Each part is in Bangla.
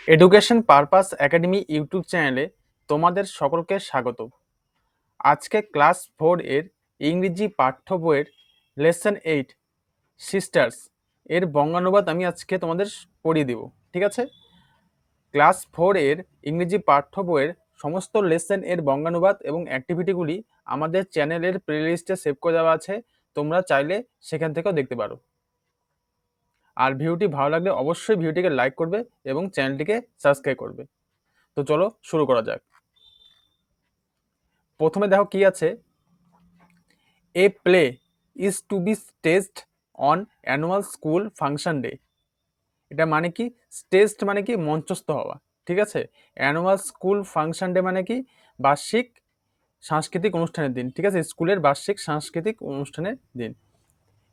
এডুকেশন পারপাস একাডেমি ইউটিউব চ্যানেলে তোমাদের সকলকে স্বাগত। আজকে ক্লাস 4 এর ইংরেজি পাঠ্য বইয়ের লেসন 8 সিস্টার্স এর বঙ্গানুবাদ আমি আজকে তোমাদের পড়িয়ে দিব। ঠিক আছে? ক্লাস 4 এর ইংরেজি পাঠ্য বইয়ের সমস্ত লেসন এর বঙ্গানুবাদ এবং অ্যাক্টিভিটিগুলি আমাদের চ্যানেলের প্লেলিস্টে সেভ করে দেওয়া আছে। তোমরা চাইলে সেখান থেকেও দেখতে পারো। আর ভিডিওটি ভালো লাগলে অবশ্যই ভিডিওটিকে লাইক করবে এবং চ্যানেলটিকে সাবস্ক্রাইব করবে। তো চলো শুরু করা যাক। প্রথমে দেখো কি আছে, a play is to be staged on annual school function day. এটা মানে কি? স্টেজড মানে কি? মঞ্চস্থ হওয়া। ঠিক আছে? অ্যানুয়াল স্কুল ফাংশন ডে মানে কি? বার্ষিক সাংস্কৃতিক অনুষ্ঠানের দিন। ঠিক আছে? স্কুলের বার্ষিক সাংস্কৃতিক অনুষ্ঠানের দিন,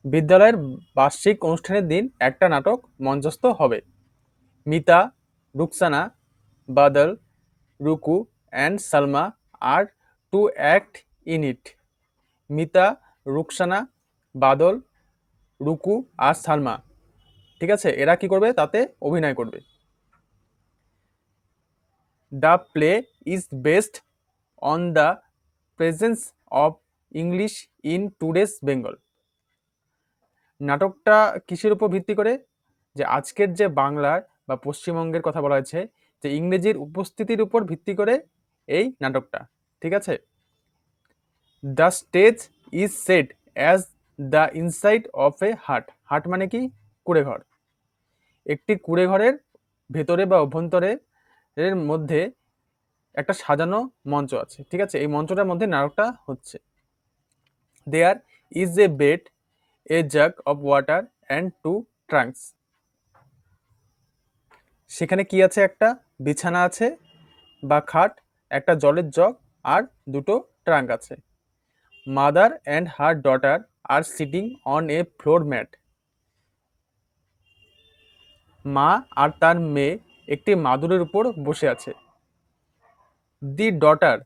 বিদ্যালয়ের বার্ষিক অনুষ্ঠানের দিন একটা নাটক মঞ্চস্থ হবে। Mita, Ruksana, Badal, Ruku and Salma are to act in it. Mita, Ruksana, Badal, Ruku আর সালমা, ঠিক আছে, এরা কি করবে? তাতে অভিনয় করবে। The play is based on the presence of English in today's Bengal. নাটকটা কিসের উপর ভিত্তি করে? যে আজকের যে বাংলার বা পশ্চিমবঙ্গের কথা বলা হয়েছে, যে ইংরেজির উপস্থিতির উপর ভিত্তি করে এই নাটকটা। ঠিক আছে? The stage is set as the inside of a hut. Hut মানে কি? কুড়ে ঘর। একটি কুড়ে ঘরের ভেতরে বা অভ্যন্তরে এর মধ্যে একটা সাজানো মঞ্চ আছে। ঠিক আছে? এই মঞ্চটার মধ্যে নাটকটা হচ্ছে। There is a bed, a jug of water and two trunks. সেখানে কি আছে? একটা বিছানা আছে বা খাট, একটা জলের জগ আর দুটো ট্রাঙ্ক আছে। Mother and her daughter are sitting on a floor mat. মা আর তার মেয়ে একটি মাদুরের উপর বসে আছে। The daughter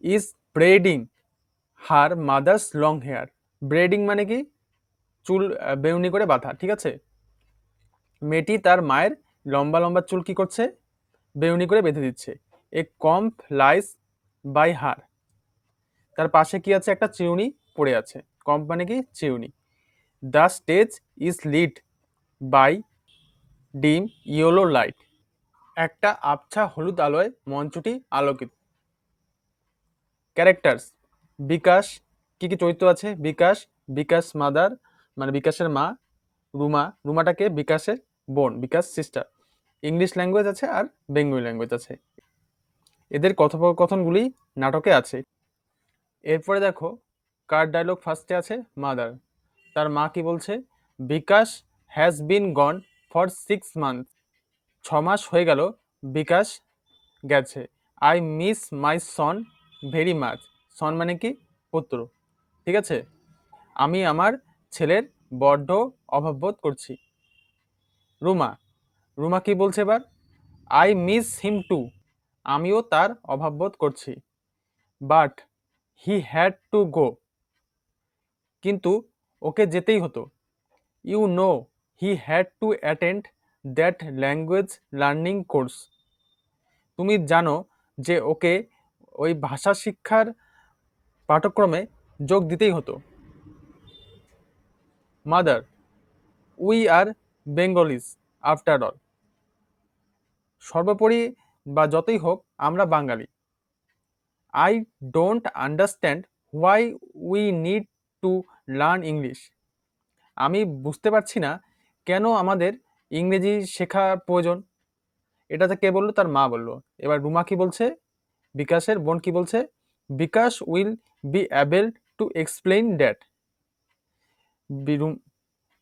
is braiding her mother's long hair. Braiding মানে কি? চুল বেউনি করে বাঁধা। ঠিক আছে? মেয়েটি তার মায়ের লম্বা লম্বা চুল কি করছে? বেউনি করে বেঁধে দিচ্ছে। এ কম্প লাইস বাই হার। তার পাশে কি আছে? একটা চিরুনি পড়ে আছে। কম্প মানে কি? চিরুনি। The stage is lit by dim yellow light. একটা আবছা হলুদ আলোয় মঞ্চটি আলোকিত। ক্যারেক্টার্স: বিকাশ, কি কি চরিত্র আছে? বিকাশ, বিকাশ মাদার মানে বিকাশের মা। রুমা, রুমাটাকে বিকাশের বোন, বিকাশ সিস্টার। ইংলিশ ল্যাঙ্গুয়েজ আছে আর বেঙ্গলি ল্যাঙ্গুয়েজ আছে। এদের কথোপকথনগুলি নাটকে আছে। এরপরে দেখো কার ডায়লগ ফার্স্টে আছে? মাদার। তার মা কি বলছে? Bikash has been gone for 6 month. 6 মাস হয়ে গেল বিকাশ গেছে। I miss my son very much. Son মানে কি? পুত্র। ঠিক আছে? আমি আমার ছেলের বড্ড অভাব বোধ করছি। রুমা, রুমা কি বলছে এবার? I miss him too. আমিও তার অভাব বোধ করছি। But he had to go. কিন্তু ওকে যেতেই হতো। You know he had to attend that language learning course. তুমি জানো যে ওকে ওই ভাষা শিক্ষার পাঠ্যক্রমে যোগ দিতেই হতো। Mother, we are Bengalis after all. সর্বোপরি বা যতই হোক আমরা বাঙালি। I don't understand why we need to learn English. আমি বুঝতে পারছি না কেন আমাদের ইংরেজি শেখা প্রয়োজন। এটাতে কে বললো? তার মা বললো। এবার রুমা কি বলছে? বিকাশের বোন কি বলছে? Bikash will be able to explain that.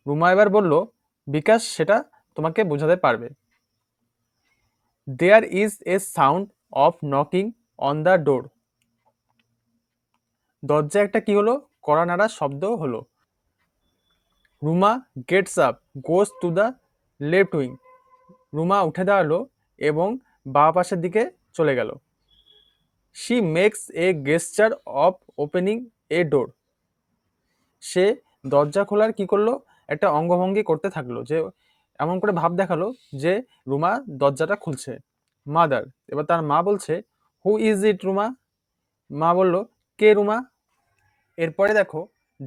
Ruma এবার বলল বিকাশ সেটা তোমাকে বোঝাতে পারবে। There is a sound of knocking on the door. দরজায় একটা কি হলো? কড়া নাড়া শব্দ হলো। Ruma gets up goes to the left wing. Ruma উঠে দাঁড়ালো এবং বাঁ পাশের দিকে চলে গেল। She makes a gesture of opening a door. সে দরজা খোলার কি করলো? একটা অঙ্গভঙ্গি করতে থাকলো, যে এমন করে ভাব দেখালো যে রুমা দরজাটা খুলছে। মাদার, এবার তার মা বলছে হু ইজ ইট রুমা? মা বলল কে রুমা? এরপরে দেখো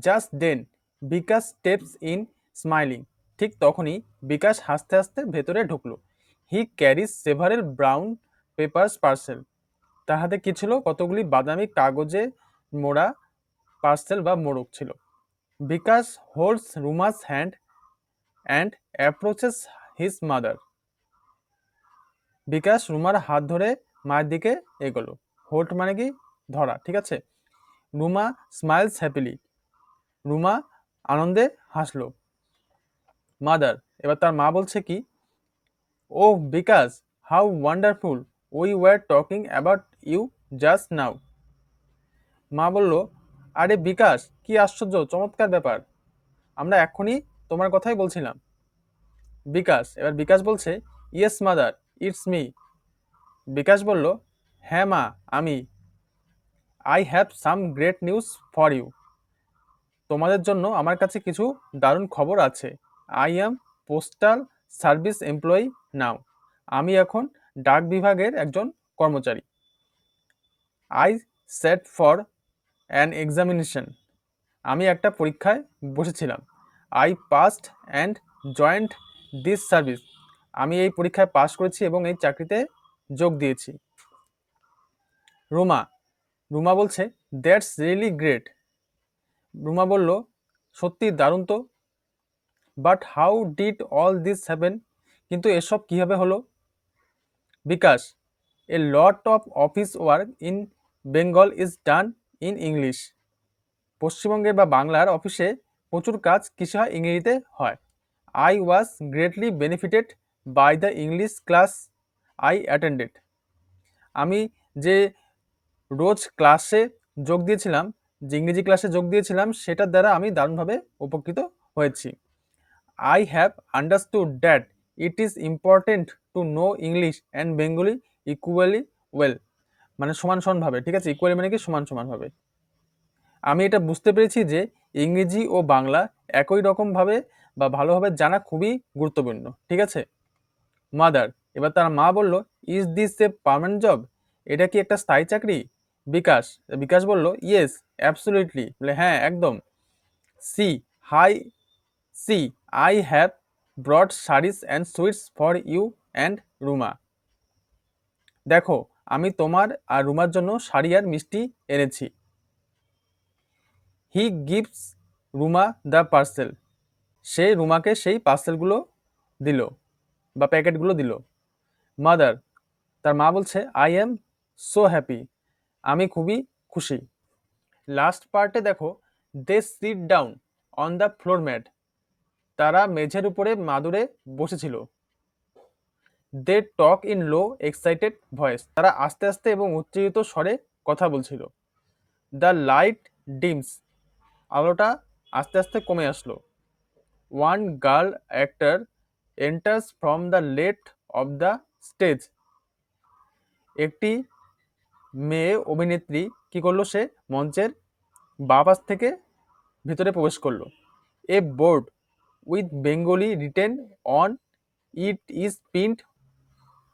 just then Bikash steps in smiling, ঠিক তখনই বিকাশ হাসতে হাসতে ভেতরে ঢুকলো। He carries several brown papers parcel, তার হাতে কি ছিল? কতগুলি বাদামি কাগজে মোড়া পার্সেল বা মোড়ক ছিল। Bikash holds Ruma's hand and approaches his mother, Bikash রুমার হাত ধরে মায়ের দিকে এগোলো। হোল্ড মানে কি? ধরা, ঠিক আছে। রুমা স্মাইলস হ্যাপিলি, রুমা আনন্দে হাসলো। মাদার, এবার তার মা বলছে কি? Oh Bikash, how wonderful, we were talking about you just now. মা বলল আরে বিকাশ, কি আশ্চর্য চমৎকার ব্যাপার, আমরা এখনই তোমার কথাই বলছিলাম। বিকাশ, এবার বিকাশ বলছে yes mother, it's me. Bikash বলল হ্যাঁ মা, আমি। I have some great news for you, তোমাদের জন্য আমার কাছে কিছু দারুণ খবর আছে। I am postal service employee now, আমি এখন ডাক বিভাগের একজন কর্মচারী। I sat for an examination, আমি একটা পরীক্ষায় বসেছিলাম। I passed and joined this service, আমি এই পরীক্ষায় পাশ করেছি এবং এই চাকরিতে যোগ দিয়েছি। রুমা, রুমা বলছে দ্যাটস রিয়েলি গ্রেট। রুমা বলল সত্যি দারুণ তো। But how did all this happen, কিন্তু এসব কিভাবে হলো? Bikash, a lot of office work in Bengal is done in English, পশ্চিমবঙ্গে বা বাংলার অফিসে প্রচুর কাজ কিসে হয়? ইংরেজিতে হয়। I was greatly benefited by the English class I attended, আমি যে রোজ ক্লাসে যোগ দিয়েছিলাম, যে ইংরেজি ক্লাসে যোগ দিয়েছিলাম, সেটার দ্বারা আমি দারুণভাবে উপকৃত হয়েছি। I have understood that it is important to know English and Bengali equally well, মানে সমান সমানভাবে, ঠিক আছে। ইকুয়ালি মানে কি? সমান সমানভাবে। আমি এটা বুঝতে পেরেছি যে ইংরেজি ও বাংলা একই রকমভাবে বা ভালোভাবে জানা খুবই গুরুত্বপূর্ণ, ঠিক আছে। মাদার, এবার তার মা বলল is this a permanent job, এটা কি একটা স্থায়ী চাকরি? বিকাশ, বিকাশ বলল ইয়েস অ্যাবসলিউটলি, বলে হ্যাঁ একদম। See hi see I have brought saris and sweets for you and Ruma, দেখো আমি তোমার আর রুমার জন্য শাড়ি আর মিষ্টি এনেছি। He gives Ruma the parcel, সে রুমাকে সেই পার্সেলগুলো দিল বা প্যাকেটগুলো দিল। মাদার, তার মা বলছে আই অ্যাম সো হ্যাপি, আমি খুবই খুশি। লাস্ট পার্টে দেখো they sit down on the floor mat, তারা মেঝের উপরে মাদুরে বসেছিল। They talk in low excited voice, তারা আস্তে আস্তে এবং উত্তেজিত স্বরে কথা বলছিল। দ্য লাইট ডিমস, আলোটা আস্তে আস্তে কমে আসলো। One girl actor enters from the left of the stage, একটি মেয়ে অভিনেত্রী কি করলো? সে মঞ্চের বাঁ পাশ থেকে ভিতরে প্রবেশ করলো। A board with Bengali written on it is pinned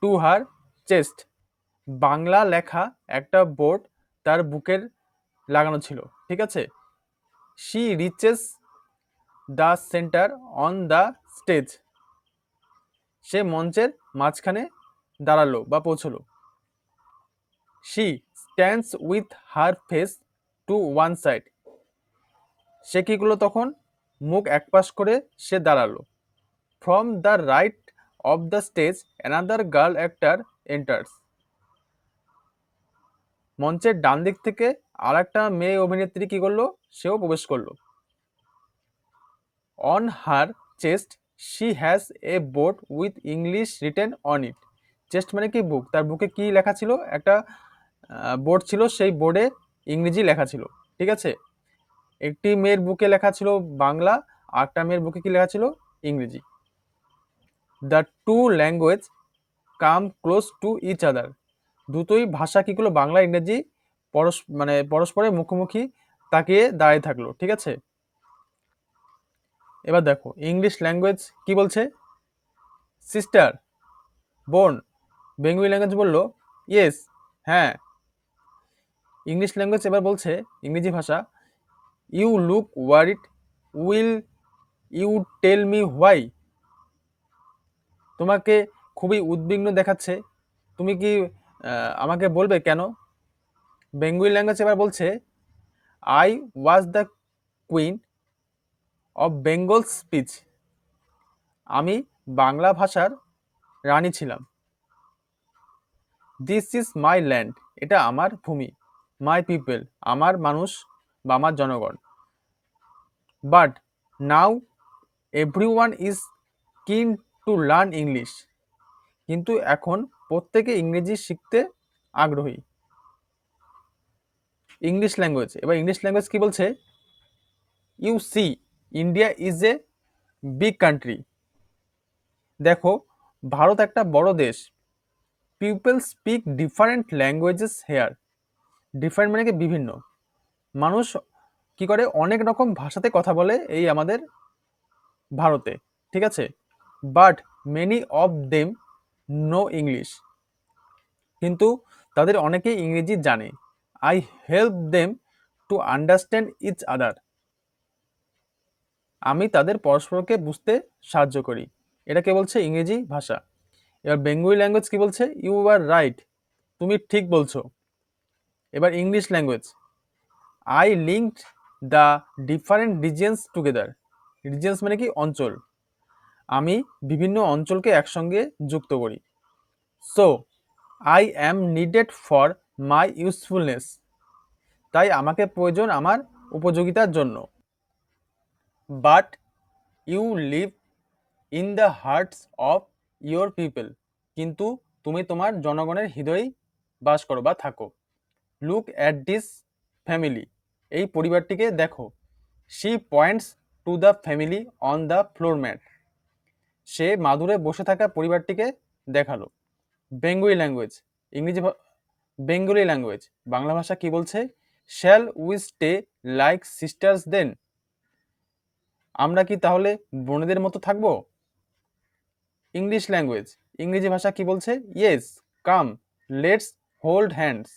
to her chest, বাংলা লেখা একটা বোর্ড তার বুকের লাগানো ছিল, ঠিক আছে। She reaches the centre on the stage, সে মঞ্চের মাঝখানে দাঁড়ালো বা পৌঁছলো। She stands with her face to one side, সে কি করলো? তখন মুখ একপাশ করে সে দাঁড়ালো। From the right of the stage another girl actor enters, মঞ্চের ডান দিক থেকে আর একটা মেয়ে অভিনেত্রী কি করলো? সেও প্রবেশ করলো। On her chest she has a board with English written on it, chest মানে কি? বুক, তার বুকে কি লেখা ছিল? একটা বোর্ড ছিল, সেই বোর্ডে ইংরেজি লেখা ছিল, ঠিক আছে। একটি মেয়ের বুকে লেখা ছিল বাংলা, আর একটা মেয়ের বুকে কি লেখা ছিল? ইংরেজি। The two language come close to each other, দুটোই ভাষা কি করলো? বাংলা ইংরেজি মানে পরস্পরের মুখোমুখি তাকিয়ে দাঁড়িয়ে থাকলো, ঠিক আছে। এবার দেখো ইংলিশ ল্যাঙ্গুয়েজ কি বলছে? সিস্টার, বোন, বেঙ্গলি ল্যাঙ্গুয়েজ বলল ইয়েস, হ্যাঁ। ইংলিশ ল্যাঙ্গুয়েজ এবার বলছে, ইংরেজি ভাষা, you look worried, will you tell me why? তোমাকে খুবই উদ্বিগ্ন দেখাচ্ছে, তুমি কি আমাকে বলবে কেন? বেঙ্গলি ল্যাঙ্গুয়েজ এবার বলছে, I was the queen of Bengal speech, আমি বাংলা ভাষার রানী ছিলাম। দিস ইজ মাই ল্যান্ড, এটা আমার ভূমি। মাই পিপল, আমার মানুষ বা আমার জনগণ। But now everyone is keen to learn English, কিন্তু এখন প্রত্যেকে ইংরেজি শিখতে আগ্রহী। ইংলিশ ল্যাঙ্গুয়েজ, এবার ইংলিশ ল্যাঙ্গুয়েজ কি বলছে, you see India is a big country, দেখো ভারত একটা বড় দেশ। People speak different languages here, different মানে কি বিভিন্ন, মানুষ কি করে অনেক রকম ভাষাতে কথা বলে এই আমাদের ভারতে, ঠিক আছে। But many of them know English, কিন্তু তাদের অনেকেই ইংরেজি জানে। I help them to understand each other, আমি তাদের পরস্পরকে বুঝতে সাহায্য করি। এটা কে বলছে, ইংরেজি ভাষা। এবার বেঙ্গলি ল্যাঙ্গুয়েজ কি বলছে, ইউ আর রাইট, তুমি ঠিক বলছো। এবার English language, I linked the different regions together, regions মানে কি অঞ্চল, আমি বিভিন্ন অঞ্চলকে একসঙ্গে যুক্ত করি। So I am needed for my usefulness, তাই আমাকে প্রয়োজন আমার উপযোগিতার জন্য। But you live in the hearts of your people, কিন্তু তুমি তোমার জনগণের হৃদয়ে বাস করো বা থাকো। লুক অ্যাট দিস ফ্যামিলি, এই পরিবারটিকে দেখো। She points to the family on the floor mat, সে মাদুরে বসে থাকা পরিবারটিকে দেখালো। বেঙ্গলি ল্যাঙ্গুয়েজ, ইংরেজি বেঙ্গলি ল্যাঙ্গুয়েজ, বাংলা ভাষা কি বলছে, shall we stay like sisters then, আমরা কি তাহলে বোনেদের মতো থাকবো? ইংলিশ ল্যাঙ্গুয়েজ, ইংরেজি ভাষা কি বলছে, yes come let's hold hands,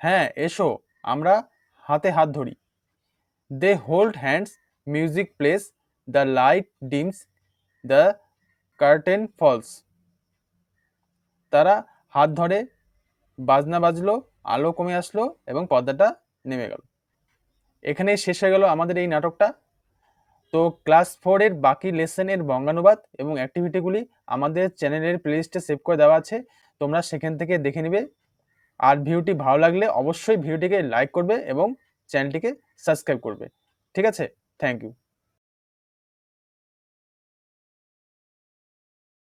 হ্যাঁ এসো আমরা হাতে হাত ধরি। They hold hands, music plays, the light dims, the curtain falls, তারা হাত ধরে, বাজনা বাজলো, আলো কমে আসলো এবং পর্দাটা নেমে গেল। এখানেই শেষ হয়ে গেল আমাদের এই নাটকটা। তো ক্লাস 4 এর বাকি লেসনের বঙ্গানুবাদ এবং অ্যাক্টিভিটিগুলি আমাদের চ্যানেলের প্লেলিস্টে সেভ করে দেওয়া আছে, তোমরা সেখান থেকে দেখে নিবে। আর ভিডিওটি ভালো লাগলে অবশ্যই ভিডিওটিকে লাইক করবে এবং চ্যানেলটিকে সাবস্ক্রাইব করবে। ঠিক আছে, থ্যাংক ইউ।